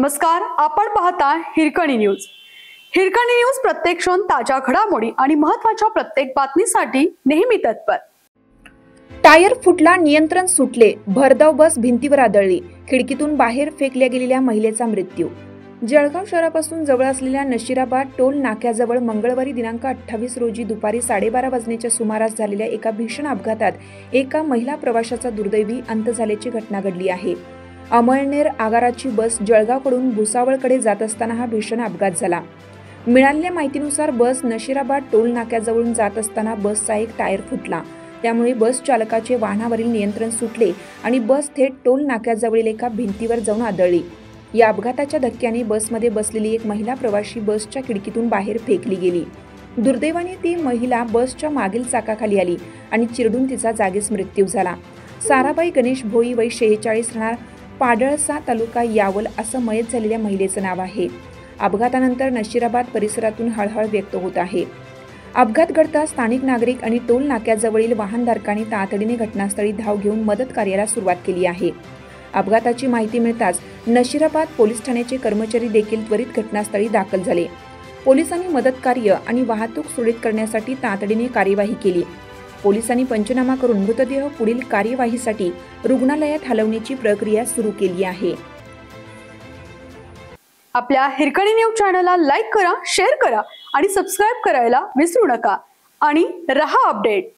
नमस्कार, आपण पाहता हिरकणी न्यूज। हिरकणी न्यूज प्रत्येक क्षण ताज्या घडामोडी आणि महत्त्वाच्या प्रत्येक बातमीसाठी नेहमी तत्पर। टायर फुटला, नियंत्रण सुटले, भरधाव बस भिंतीवर आदळली, खिडकीतून बाहेर फेकल्या गेलेल्या महिलेचा मृत्यू। जळगाव शहरापासून जवळ असलेल्या नशिराबाद टोल नाक्याजवळ मंगळवारी दिनांक 28 रोजी दुपारी 12:30 वाजण्याच्या सुमारास झालेल्या एका भीषण अपघातात एका महिला प्रवाशाचा दुर्दैवी अंत झाल्याची घटना घडली आहे। अमळनेर आगाराची बस जळगावकडून भुसावळकडे जात असताना हा भीषण अपघात झाला। मिळालेल्या माहितीनुसार बस नशिराबाद टोल नाक्याजवळून जात असताना बसचा एक टायर फुटला, त्यामुळे बस चालकाचे वाहनावरील नियंत्रण सुटले आणि बस थेट टोल नाक्याजवळील एका भिंतीवर जाऊन आदळली। या अपघाताच्या धक्क्याने बसमध्ये बसलेली एक महिला प्रवाशी बसच्या खिडकीतून बाहेर फेकली गेली। दुर्दैवाने ती महिला बसच्या मागील चाकाखाली आली आणि चिरडून तिचा जागीच मृत्यू झाला। साराबाई गणेश भोई, वय 46, राहणार पाडळसा, तालुका यावल असं मयत झालेल्या महिलेचं नाव आहे। अपघातानंतर नशिराबाद परिसरातून हळहळ व्यक्त होत आहे। अपघात घडता स्थानिक नागरिक आणि टोल नाक्याजवळील वाहनधारकांनी तातडीने घटनास्थळी धाव घेऊन मदत कार्याला सुरुवात केली आहे। अपघाताची माहिती मिळताच नशिराबाद पोलीस ठाण्याचे कर्मचारी देखील त्वरित घटनास्थळी दाखल झाले। पोलिसांनी मदत कार्य आणि वाहतूक सुरळीत करण्यासाठी तातडीने कार्यवाही केली। पोलिसांनी पंचनामा करून मृतदेह पुढील कार्यवाहीसाठी रुग्णालयात हलवण्याची प्रक्रिया सुरू केली आहे। आपल्या हिरकणी न्यूज चॅनलला लाईक करा, शेअर करा आणि सबस्क्राइब करायला विसरू नका आणि रहा अपडेट।